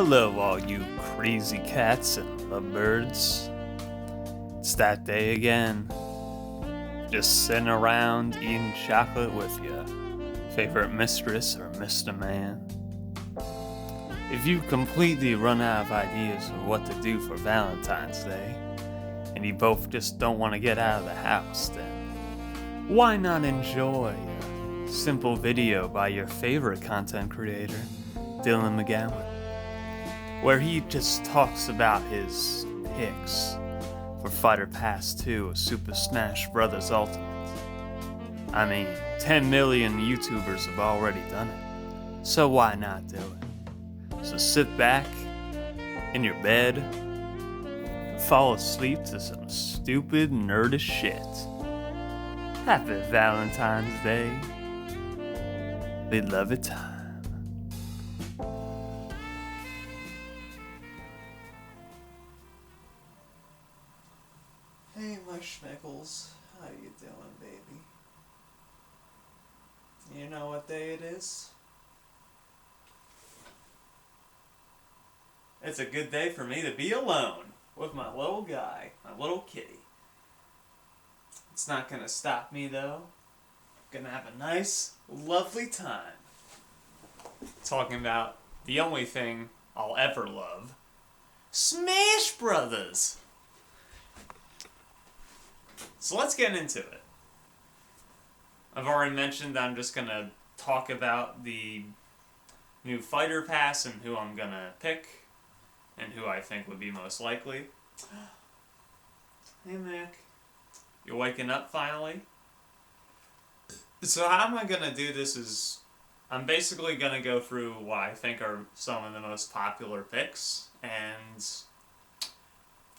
Hello, all you crazy cats and lovebirds. It's that day again. Just sitting around eating chocolate with your favorite mistress or Mr. Man. If you completely run out of ideas of what to do for Valentine's Day, and you both just don't want to get out of the house, then why not enjoy a simple video by your favorite content creator, Dylan McGowan, where he just talks about his picks for Fighter Pass 2 Super Smash Bros. Ultimate. I mean, 10 million YouTubers have already done it, so why not do it? So sit back in your bed and fall asleep to some stupid nerdish shit. Happy Valentine's Day. Beloved time. Hey, my schmeckles. How you doing, baby? You know what day it is? It's a good day for me to be alone with my little guy, my little kitty. It's not gonna stop me, though. I'm gonna have a nice, lovely time. Talking about the only thing I'll ever love. Smash Brothers! So let's get into it. I've already mentioned I'm just going to talk about the new Fighter Pass and who I'm going to pick and who I think would be most likely. Hey, Mac. You're waking up finally? So how am I going to do this is I'm basically going to go through what I think are some of the most popular picks and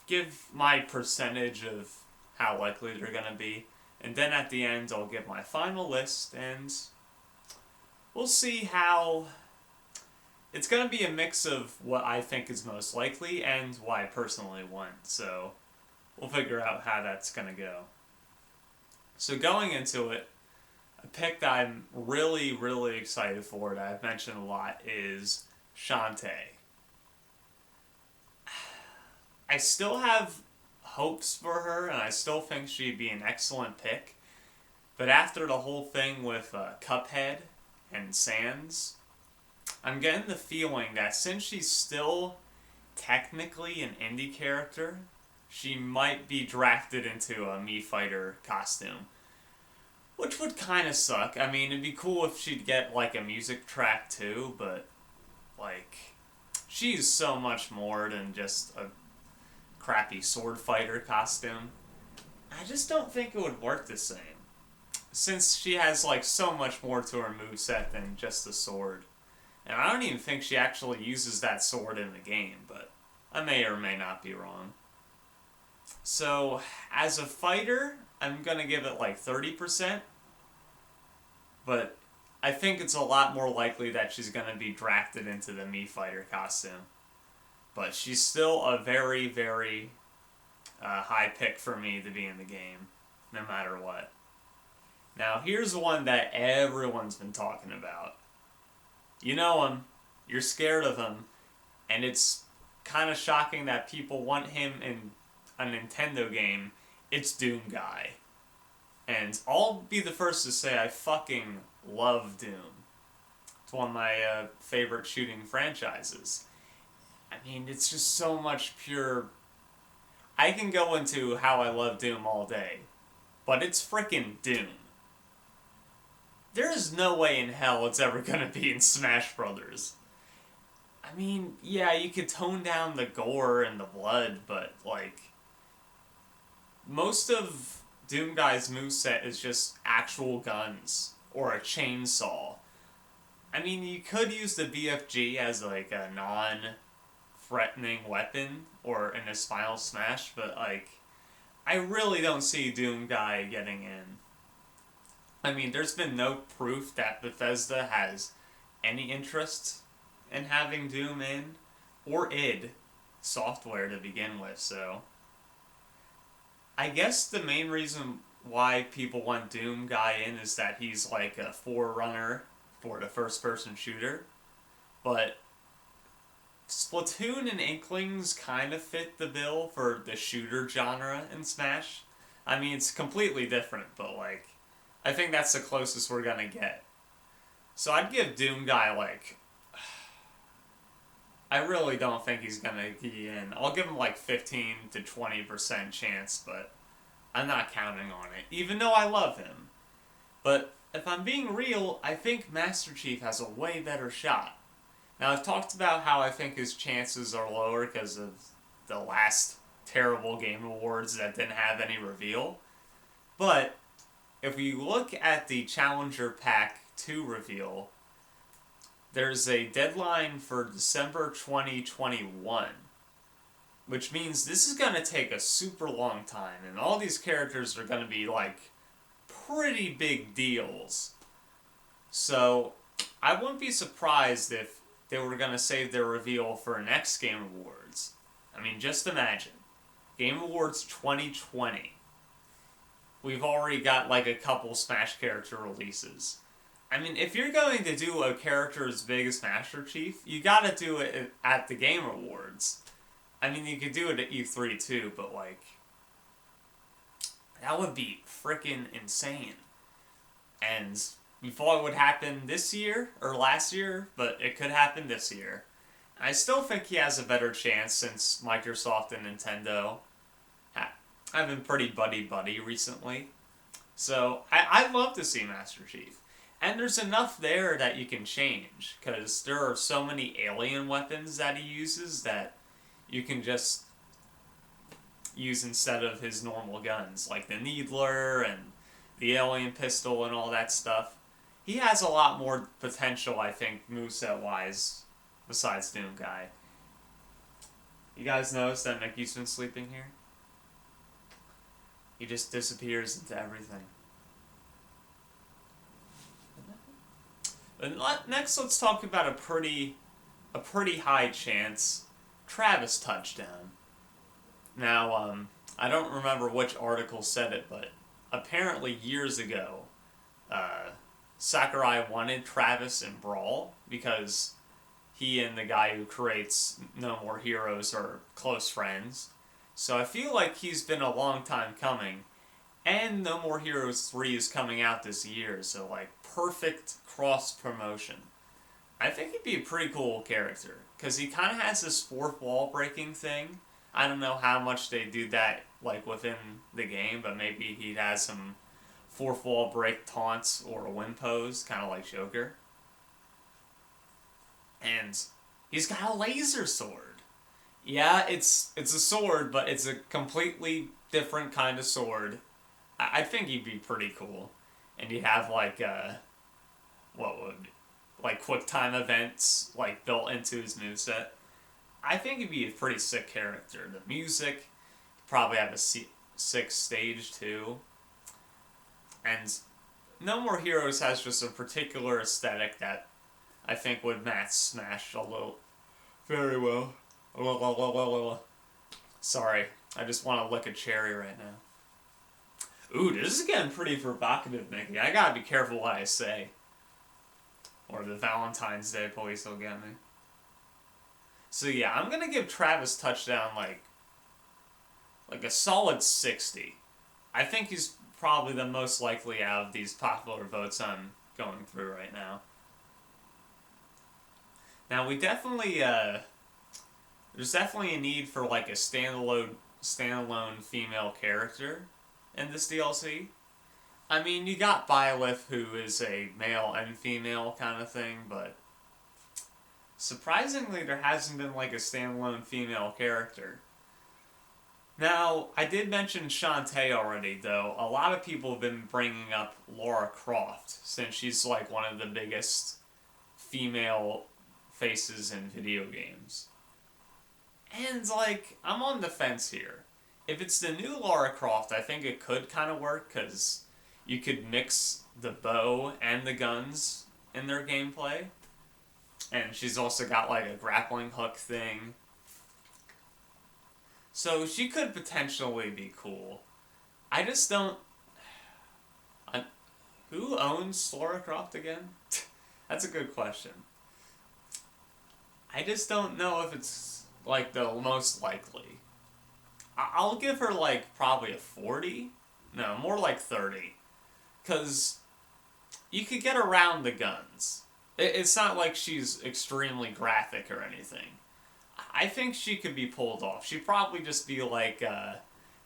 give my percentage of how likely they're going to be. And then at the end, I'll give my final list, and we'll see how... It's going to be a mix of what I think is most likely and what I personally want. So we'll figure out how that's going to go. So going into it, a pick that I'm really, really excited for that I've mentioned a lot is Shantae. I still have hopes for her, and I still think she'd be an excellent pick. But after the whole thing with Cuphead and Sans, I'm getting the feeling that since she's still technically an indie character, she might be drafted into a Mii Fighter costume. Which would kind of suck. I mean, it'd be cool if she'd get, like, a music track too, but, like, she's so much more than just a crappy sword fighter costume. I just don't think it would work the same. Since she has, like, so much more to her moveset than just the sword. And I don't even think she actually uses that sword in the game, but I may or may not be wrong. So, as a fighter, I'm gonna give it like 30%, but I think it's a lot more likely that she's gonna be drafted into the Mii Fighter costume. But she's still a very, very high pick for me to be in the game, no matter what. Now, here's one that everyone's been talking about. You know him, you're scared of him, and it's kind of shocking that people want him in a Nintendo game. It's Doom Guy. And I'll be the first to say I fucking love Doom. It's one of my favorite shooting franchises. I mean, it's just so much pure... I can go into how I love Doom all day, but it's frickin' Doom. There is no way in hell it's ever gonna be in Smash Brothers. I mean, yeah, you could tone down the gore and the blood, but, like... Most of Doom Guy's moveset is just actual guns, or a chainsaw. I mean, you could use the BFG as, like, a non-threatening weapon, or in his final smash, but, like, I really don't see Doom Guy getting in. I mean, there's been no proof that Bethesda has any interest in having Doom in, or id Software to begin with, so... I guess the main reason why people want Doom Guy in is that he's like a forerunner for the first-person shooter, but Splatoon and Inklings kind of fit the bill for the shooter genre in Smash. I mean, it's completely different, but like, I think that's the closest we're gonna get. So I'd give Doom Guy like, I really don't think he's gonna be in. I'll give him like 15 to 20% chance, but I'm not counting on it, even though I love him. But if I'm being real, I think Master Chief has a way better shot. Now, I've talked about how I think his chances are lower because of the last terrible Game Awards that didn't have any reveal. But if we look at the Challenger Pack 2 reveal, there's a deadline for December 2021, which means this is going to take a super long time, and all these characters are going to be like pretty big deals. So I wouldn't be surprised if they were going to save their reveal for next Game Awards. I mean, just imagine. Game Awards 2020. We've already got like a couple Smash character releases. I mean, if you're going to do a character as big as Master Chief, you gotta do it at the Game Awards. I mean, you could do it at E3 too, but like, that would be freaking insane. And we thought it would happen this year, or last year, but it could happen this year. I still think he has a better chance since Microsoft and Nintendo have been pretty buddy-buddy recently. So, I'd love to see Master Chief. And there's enough there that you can change, because there are so many alien weapons that he uses that you can just use instead of his normal guns, like the Needler and the alien pistol and all that stuff. He has a lot more potential, I think, moveset-wise, besides Doom Guy. You guys notice that Mickey's been sleeping here? He just disappears into everything. And next, let's talk about a pretty high chance Travis touchdown. Now, I don't remember which article said it, but apparently years ago, Sakurai wanted Travis in Brawl because he and the guy who creates No More Heroes are close friends. So I feel like he's been a long time coming. And No More Heroes 3 is coming out this year, so like perfect cross-promotion. I think he'd be a pretty cool character, because he kind of has this fourth wall breaking thing. I don't know how much they do that like within the game, but maybe he has some fourth wall break taunts or a win pose, kind of like Joker. And he's got a laser sword. Yeah, it's a sword, but it's a completely different kind of sword. I think he'd be pretty cool. And you have like quick time events like built into his moveset. I think he'd be a pretty sick character. The music, probably have a sick stage too. And No More Heroes has just a particular aesthetic that I think would match Smash very well. Sorry, I just want to lick a cherry right now. Ooh, this is getting pretty provocative, Mickey. I gotta be careful what I say. Or the Valentine's Day police will get me. So yeah, I'm gonna give Travis touchdown like a solid 60. I think he's probably the most likely out of these popular votes I'm going through right now. Now we definitely there's definitely a need for like a standalone female character in this DLC. I mean, you got Byleth, who is a male and female kind of thing, but surprisingly there hasn't been like a standalone female character. Now, I did mention Shantae already, though. A lot of people have been bringing up Lara Croft, since she's like one of the biggest female faces in video games. And like, I'm on the fence here. If it's the new Lara Croft, I think it could kind of work, because you could mix the bow and the guns in their gameplay. And she's also got like a grappling hook thing. So she could potentially be cool. I just don't... Who owns Lara Croft again? That's a good question. I just don't know if it's like the most likely. I'll give her like probably a 40. No, more like 30. Because you could get around the guns. It's not like she's extremely graphic or anything. I think she could be pulled off. She'd probably just be like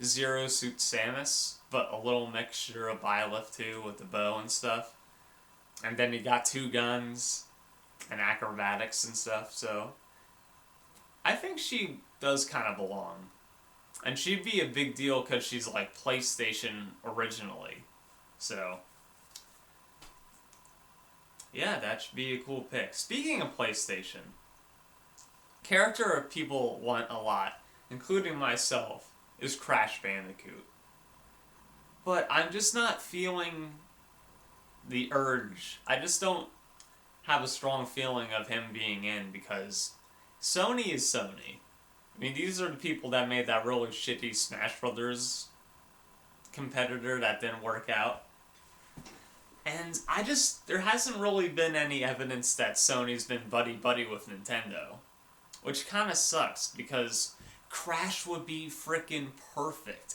Zero Suit Samus, but a little mixture of Byleth too with the bow and stuff. And then you got two guns and acrobatics and stuff, so I think she does kind of belong. And she'd be a big deal because she's like PlayStation originally. So, yeah, that should be a cool pick. Speaking of PlayStation, character people want a lot, including myself, is Crash Bandicoot. But I'm just not feeling the urge. I just don't have a strong feeling of him being in because Sony is Sony. I mean, these are the people that made that really shitty Smash Brothers competitor that didn't work out. And there hasn't really been any evidence that Sony's been buddy-buddy with Nintendo. Which kind of sucks, because Crash would be freaking perfect.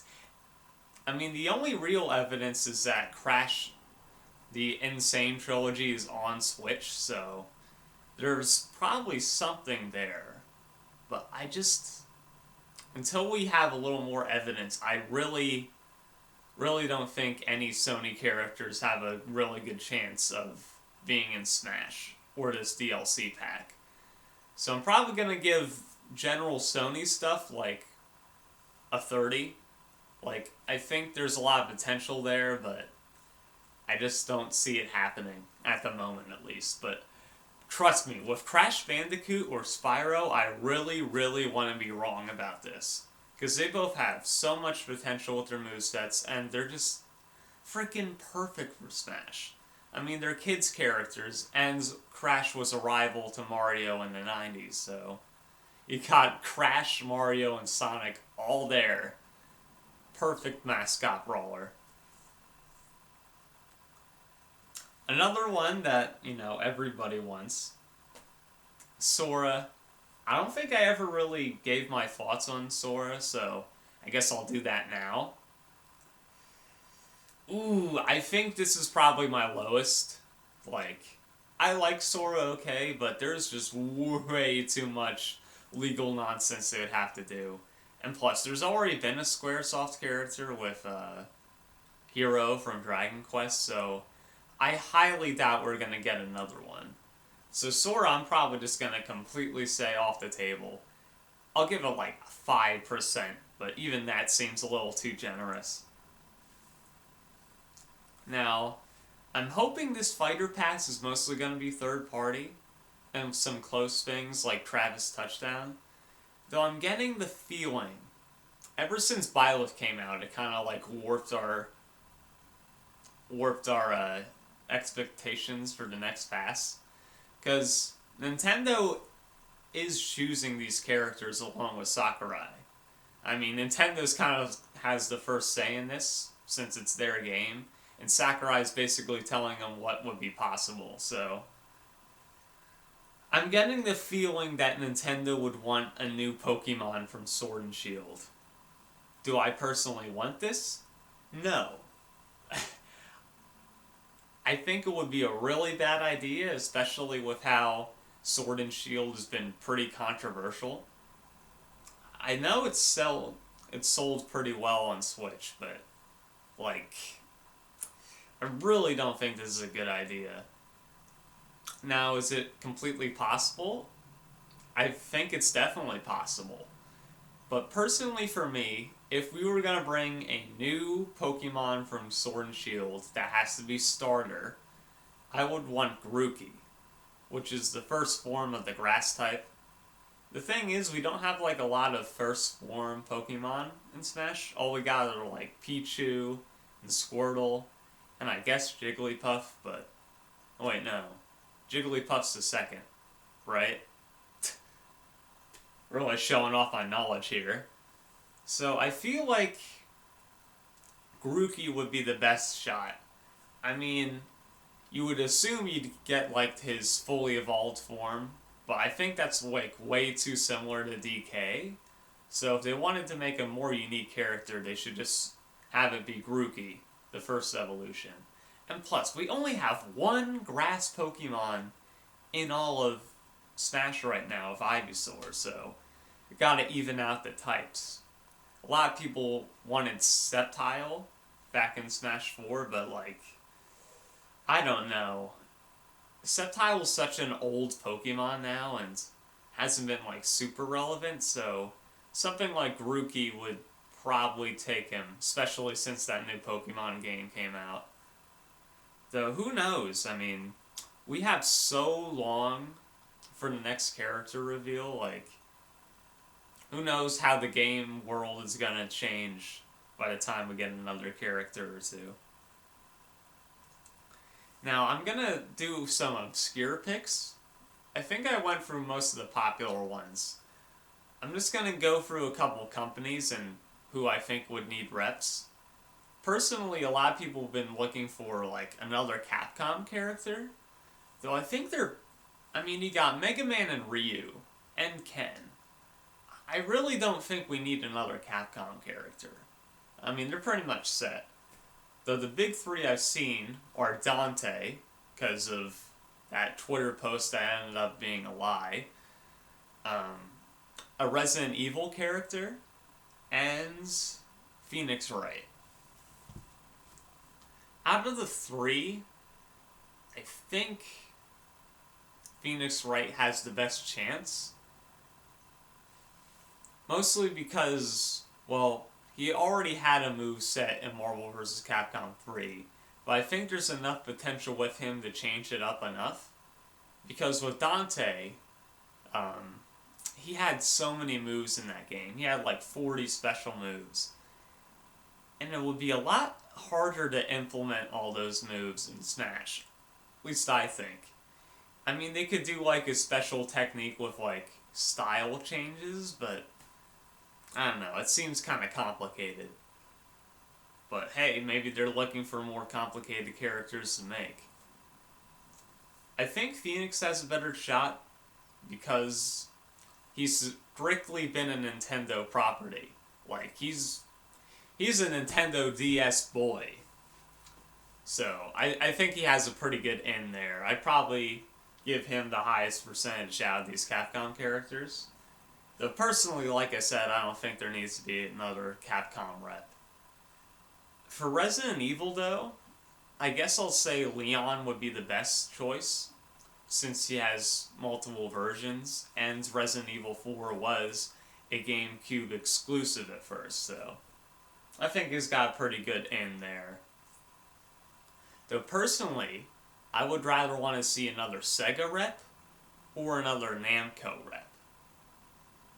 I mean, the only real evidence is that Crash, the Insane Trilogy, is on Switch, so there's probably something there. But until we have a little more evidence, I really don't think any Sony characters have a really good chance of being in Smash or this DLC pack. So I'm probably going to give general Sony stuff like a 30. Like, I think there's a lot of potential there, but I just don't see it happening at the moment at least. But trust me, with Crash Bandicoot or Spyro, I really, really want to be wrong about this. Because they both have so much potential with their movesets, and they're just freaking perfect for Smash. I mean, they're kids' characters, and Crash was a rival to Mario in the 90s, so you got Crash, Mario, and Sonic all there. Perfect mascot brawler. Another one that, everybody wants. Sora. I don't think I ever really gave my thoughts on Sora, so I guess I'll do that now. Ooh, I think this is probably my lowest. Like, I like Sora okay, but there's just way too much legal nonsense they would have to do. And plus, there's already been a Squaresoft character with Hero from Dragon Quest, so I highly doubt we're going to get another one. So Sora, I'm probably just going to completely say off the table. I'll give it like 5%, but even that seems a little too generous. Now, I'm hoping this Fighter Pass is mostly going to be third party, and some close things like Travis Touchdown. Though I'm getting the feeling, ever since Byleth came out, it kind of like warped our expectations for the next pass. Because Nintendo is choosing these characters along with Sakurai. I mean, Nintendo's kind of has the first say in this, since it's their game, and Sakurai's basically telling them what would be possible, so I'm getting the feeling that Nintendo would want a new Pokemon from Sword and Shield. Do I personally want this? No. I think it would be a really bad idea, especially with how Sword and Shield has been pretty controversial. I know it's sold pretty well on Switch, but, like, I really don't think this is a good idea. Now, is it completely possible? I think it's definitely possible. But personally for me, if we were going to bring a new Pokemon from Sword and Shield that has to be starter, I would want Grookey, which is the first form of the grass type. The thing is, we don't have like a lot of first form Pokemon in Smash. All we got are like Pichu and Squirtle, and I guess Jigglypuff, but oh wait, no. Jigglypuff's the second, right? Really showing off my knowledge here. So I feel like Grookey would be the best shot. I mean, you would assume you'd get like his fully evolved form, but I think that's like way too similar to DK. So if they wanted to make a more unique character, they should just have it be Grookey, the first evolution. And plus, we only have one grass Pokemon in all of Smash right now of Ivysaur, so we gotta even out the types. A lot of people wanted Sceptile back in Smash 4, but like, I don't know. Sceptile is such an old Pokemon now and hasn't been like super relevant, so something like Grookey would probably take him, especially since that new Pokemon game came out. Though, who knows? I mean, we have so long for the next character reveal, like, who knows how the game world is gonna change by the time we get another character or two. Now, I'm gonna do some obscure picks. I think I went through most of the popular ones. I'm just gonna go through a couple companies and who I think would need reps. Personally, a lot of people have been looking for, like, another Capcom character. Though I think you got Mega Man and Ryu, and Ken. I really don't think we need another Capcom character. I mean, they're pretty much set. Though the big three I've seen are Dante, because of that Twitter post that ended up being a lie, a Resident Evil character, and Phoenix Wright. Out of the three, I think Phoenix Wright has the best chance. Mostly because, well, he already had a move set in Marvel vs. Capcom 3, but I think there's enough potential with him to change it up enough. Because with Dante, he had so many moves in that game. He had like 40 special moves. And it would be a lot harder to implement all those moves in Smash. At least I think. I mean, they could do like a special technique with like style changes, but I don't know, it seems kind of complicated. But hey, maybe they're looking for more complicated characters to make. I think Phoenix has a better shot because he's strictly been a Nintendo property. Like, he's a Nintendo DS boy. So, I think he has a pretty good in there. I'd probably give him the highest percentage out of these Capcom characters. Though personally, like I said, I don't think there needs to be another Capcom rep. For Resident Evil, though, I guess I'll say Leon would be the best choice, since he has multiple versions, and Resident Evil 4 was a GameCube exclusive at first, so I think he's got a pretty good in there. Though personally, I would rather want to see another Sega rep or another Namco rep.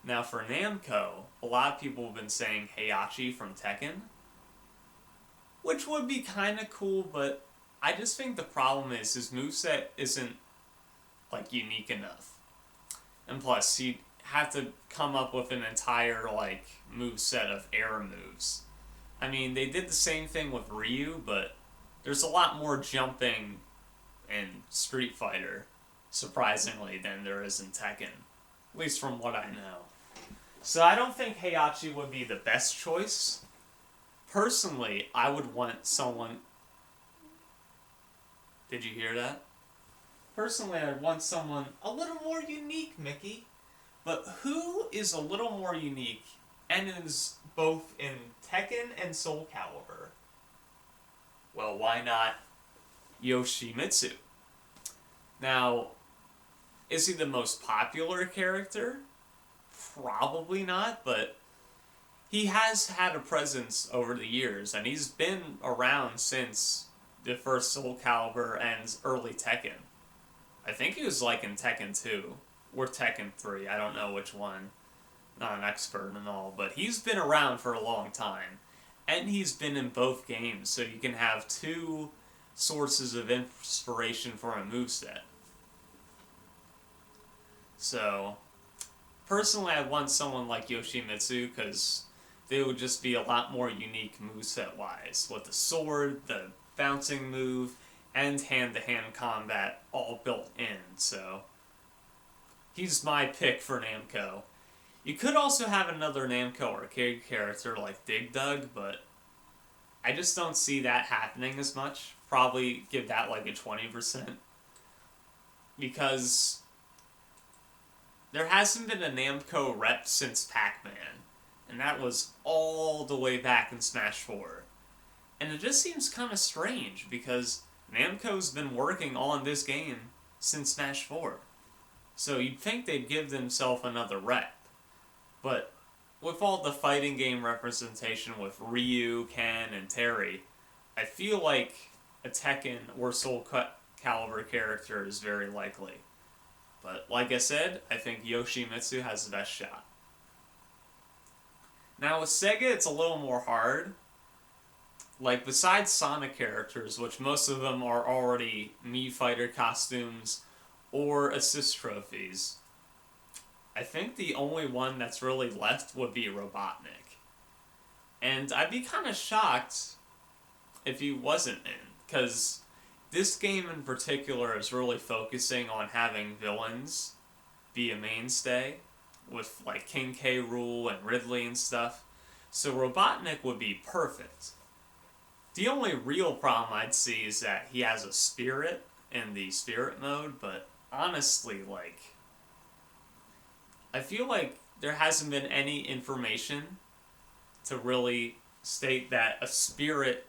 Now for Namco, a lot of people have been saying Heihachi from Tekken, which would be kind of cool, but I just think the problem is his moveset isn't like unique enough. And plus, he'd have to come up with an entire like moveset of air moves. I mean, they did the same thing with Ryu, but there's a lot more jumping in Street Fighter, surprisingly, than there is in Tekken. At least from what I know. So I don't think Heihachi would be the best choice. Personally, I would want someone... Did you hear that? Personally, I'd want someone a little more unique, Mickey. But who is a little more unique and is both in Tekken and Soul Calibur? Well, why not Yoshimitsu? Now, is he the most popular character? Probably not, but he has had a presence over the years, and he's been around since the first Soul Calibur and early Tekken. I think he was like in Tekken 2, or Tekken 3, I don't know which one. Not an expert and all, but he's been around for a long time. And he's been in both games, so you can have two sources of inspiration for a moveset. So, personally, I want someone like Yoshimitsu, because they would just be a lot more unique moveset-wise, with the sword, the bouncing move, and hand-to-hand combat all built in, so He's my pick for Namco. You could also have another Namco arcade character like Dig Dug, but I just don't see that happening as much. Probably give that like a 20%. Because there hasn't been a Namco rep since Pac-Man. And that was all the way back in Smash 4. And it just seems kind of strange because Namco's been working on this game since Smash 4. So you'd think they'd give themselves another rep. But with all the fighting game representation with Ryu, Ken, and Terry, I feel like a Tekken or Soul Calibur character is very likely. But like I said, I think Yoshimitsu has the best shot. Now with Sega, it's a little more hard. Like, besides Sonic characters, which most of them are already Mii Fighter costumes or assist trophies, I think the only one that's really left would be Robotnik. And I'd be kind of shocked if he wasn't in, because this game in particular is really focusing on having villains be a mainstay, with like King K. Rool and Ridley and stuff. So Robotnik would be perfect. The only real problem I'd see is that he has a spirit in the spirit mode, but honestly, like, I feel like there hasn't been any information to really state that a spirit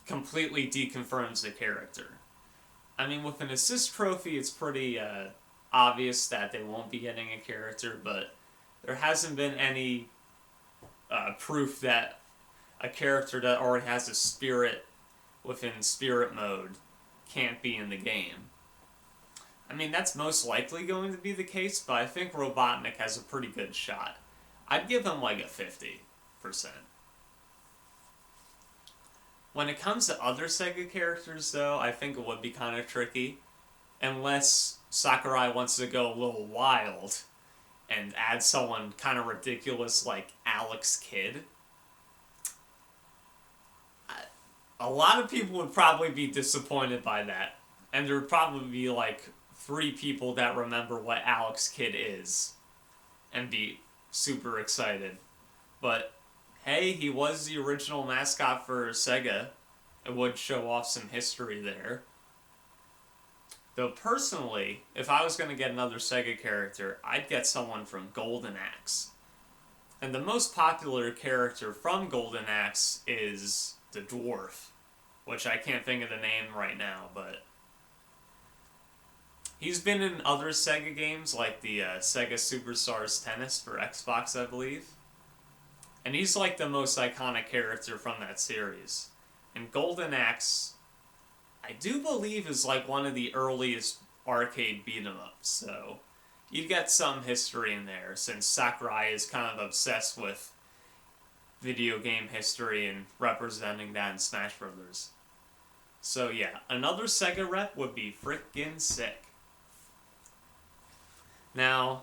completely deconfirms the character. I mean, with an assist trophy, it's pretty obvious that they won't be getting a character, but there hasn't been any proof that a character that already has a spirit within spirit mode can't be in the game. I mean, that's most likely going to be the case, but I think Robotnik has a pretty good shot. I'd give him like a 50%. When it comes to other Sega characters, though, I think it would be kind of tricky. Unless Sakurai wants to go a little wild and add someone kind of ridiculous like Alex Kidd. A lot of people would probably be disappointed by that. And there would probably be like 3 people that remember what Alex Kidd is and be super excited. But hey, he was the original mascot for Sega. It would show off some history there. Though personally, if I was going to get another Sega character, I'd get someone from Golden Axe. And the most popular character from Golden Axe is the dwarf, which I can't think of the name right now, but he's been in other Sega games like the Sega Superstars Tennis for Xbox, I believe. And he's like the most iconic character from that series. And Golden Axe, I do believe, is like one of the earliest arcade beat-em-ups, so you'd get some history in there, since Sakurai is kind of obsessed with video game history and representing that in Smash Brothers. So yeah, another Sega rep would be frickin' sick. Now,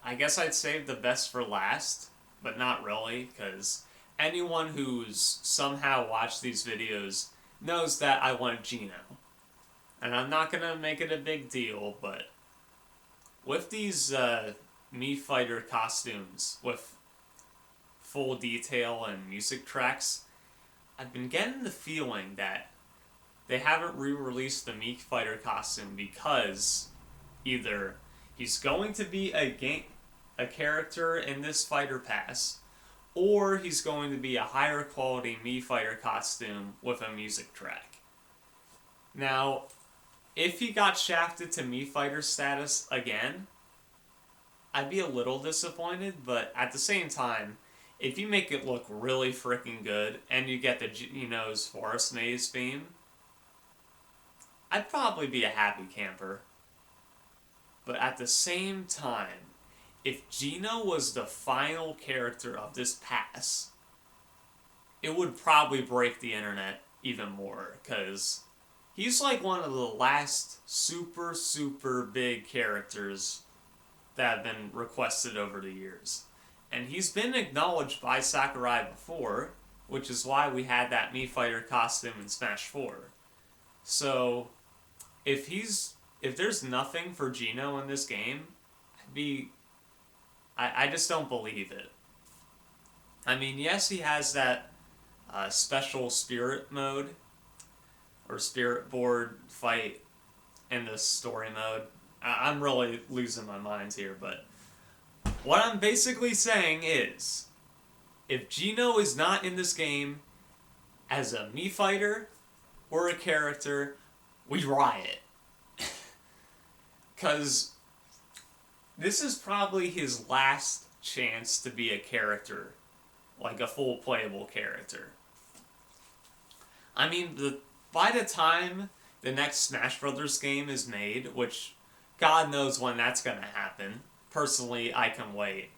I guess I'd save the best for last, but not really, because anyone who's somehow watched these videos knows that I want Gino. And I'm not going to make it a big deal, but with these Mii Fighter costumes with full detail and music tracks, I've been getting the feeling that they haven't re-released the Mii Fighter costume because either he's going to be a character in this Fighter Pass, or he's going to be a higher quality Mii Fighter costume with a music track. Now, if he got shafted to Mii Fighter status again, I'd be a little disappointed, but at the same time, if you make it look really freaking good and you get the Gino's Forest Maze theme, I'd probably be a happy camper. But at the same time, if Gino was the final character of this pass, it would probably break the internet even more, because he's like one of the last super, super big characters that have been requested over the years. And he's been acknowledged by Sakurai before, which is why we had that Mii Fighter costume in Smash 4. So, if if there's nothing for Gino in this game, I just don't believe it. I mean, yes, he has that special spirit mode or spirit board fight in the story mode. I'm really losing my mind here, but what I'm basically saying is, if Gino is not in this game as a Mii fighter or a character, we riot. Because this is probably his last chance to be a character, like a full playable character. I mean, by the time the next Smash Brothers game is made, which God knows when that's going to happen, personally, I can wait.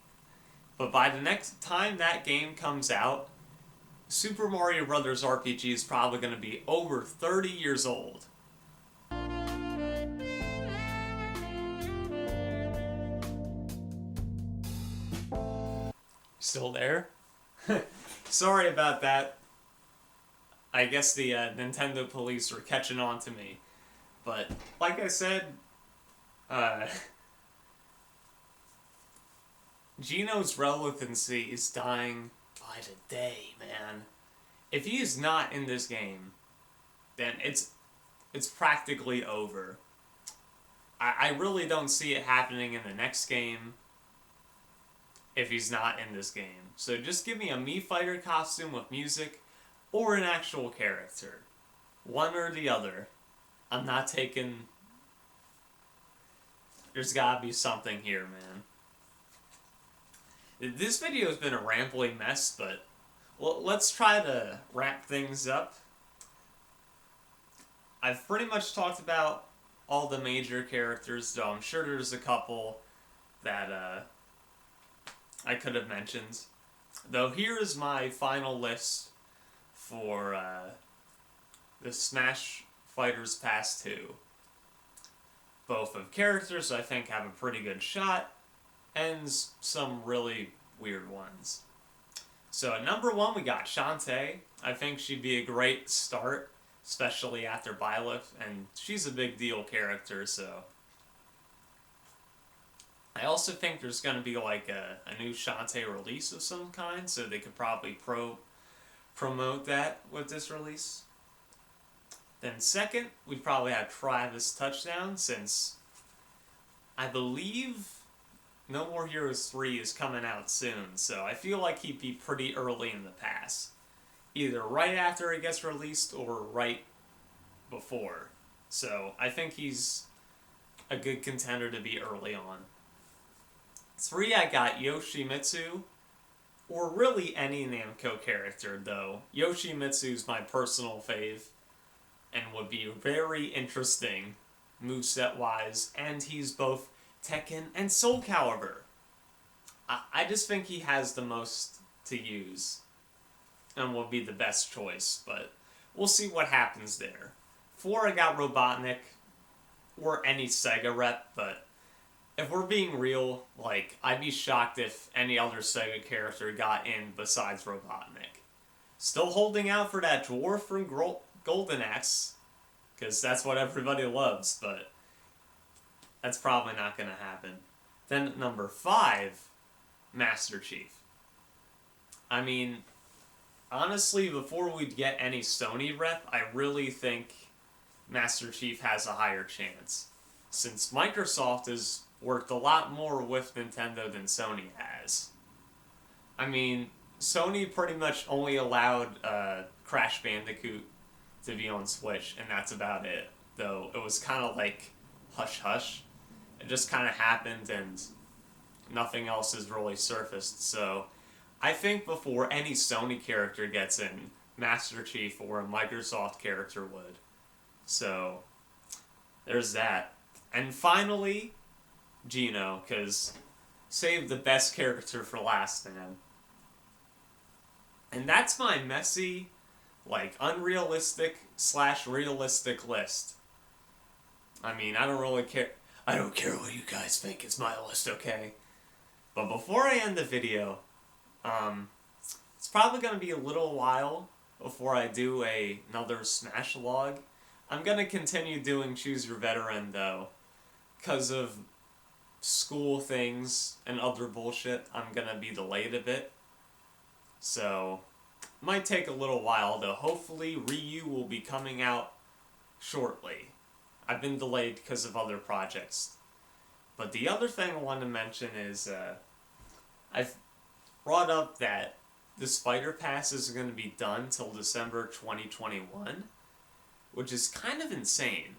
But by the next time that game comes out, Super Mario Brothers RPG is probably going to be over 30 years old. Still there? Sorry about that. I guess the Nintendo police were catching on to me. But, like I said, Gino's relevancy is dying by the day, man. If he is not in this game, then it's practically over. I really don't see it happening in the next game if he's not in this game. So just give me a Mii Fighter costume with music or an actual character. One or the other. I'm not taking... There's gotta be something here, man. This video has been a rambling mess, but let's try to wrap things up. I've pretty much talked about all the major characters, though I'm sure there's a couple that I could have mentioned. Though here is my final list for the Smash Fighters Pass 2. Both of characters I think have a pretty good shot, and some really weird ones. So at number 1 we got Shantae. I think she'd be a great start, especially after Byleth, and she's a big deal character, so... I also think there's going to be like a new Shantae release of some kind, so they could probably promote that with this release. Then second, we'd probably have Travis Touchdown, since I believe No More Heroes 3 is coming out soon, so I feel like he'd be pretty early in the pass. Either right after it gets released or right before. So I think he's a good contender to be early on. 3, I got Yoshimitsu, or really any Namco character, though. Yoshimitsu's my personal fave, and would be very interesting moveset-wise, and he's both Tekken and Soul Calibur. I just think he has the most to use, and will be the best choice, but we'll see what happens there. 4, I got Robotnik, or any Sega rep, but if we're being real, like, I'd be shocked if any other Sega character got in besides Robotnik. Still holding out for that dwarf from Golden Axe, because that's what everybody loves, but that's probably not going to happen. Then number 5, Master Chief. I mean, honestly, before we get any Sony rep, I really think Master Chief has a higher chance, since Microsoft has worked a lot more with Nintendo than Sony has. I mean, Sony pretty much only allowed Crash Bandicoot to be on Switch, and that's about it. Though it was kind of like hush-hush. It just kind of happened, and nothing else has really surfaced. So I think before any Sony character gets in, Master Chief or a Microsoft character would. So there's that. And finally, Gino, because save the best character for last, man. And that's my messy, like, unrealistic / realistic list. I mean, I don't really care. I don't care what you guys think. It's my list, okay? But before I end the video, it's probably going to be a little while before I do another Smash log. I'm gonna continue doing Choose Your Veteran though, because of school things and other bullshit. I'm gonna be delayed a bit, so might take a little while though. Hopefully, Ryu will be coming out shortly. I've been delayed because of other projects. But the other thing I want to mention is I've brought up that the Spider Pass is going to be done till December 2021, which is kind of insane.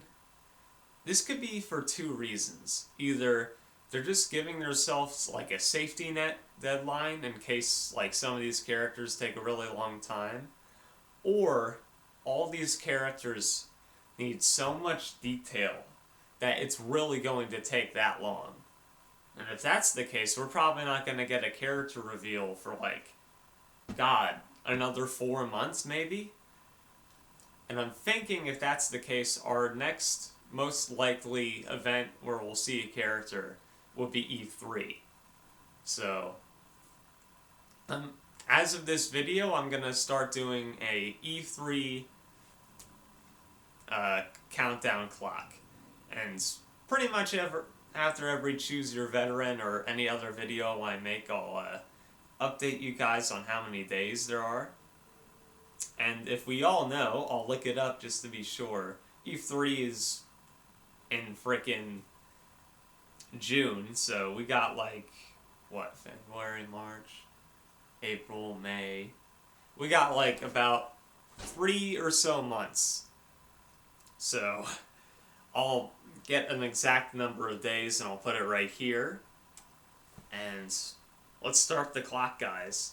This could be for two reasons. Either they're just giving themselves like a safety net deadline in case like some of these characters take a really long time, or all these characters need so much detail that it's really going to take that long. And if that's the case, we're probably not going to get a character reveal for like, God, another 4 months maybe? And I'm thinking if that's the case, our next most likely event where we'll see a character will be E3. So, as of this video, I'm going to start doing a E3 countdown clock. And pretty much after every Choose Your Veteran or any other video I make, I'll update you guys on how many days there are. And if we all know, I'll look it up just to be sure. E3 is in frickin' June, so we got like, what, February, March, April, May. We got like about 3 or so months. So I'll get an exact number of days and I'll put it right here. And let's start the clock, guys.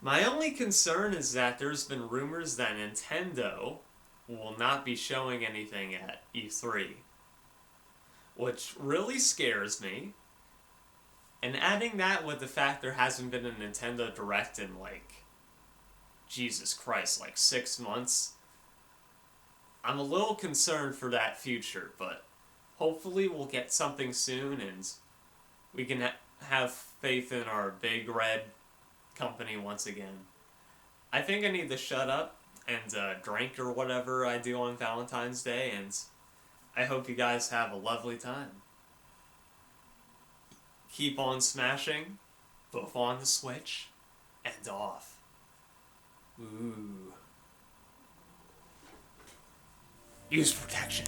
My only concern is that there's been rumors that Nintendo will not be showing anything at E3, which really scares me. And adding that with the fact there hasn't been a Nintendo Direct in like, Jesus Christ, like 6 months, I'm a little concerned for that future, but hopefully we'll get something soon and we can have faith in our big red company once again. I think I need to shut up and drink or whatever I do on Valentine's Day, and I hope you guys have a lovely time. Keep on smashing, both on the Switch and off. Ooh. Use protection.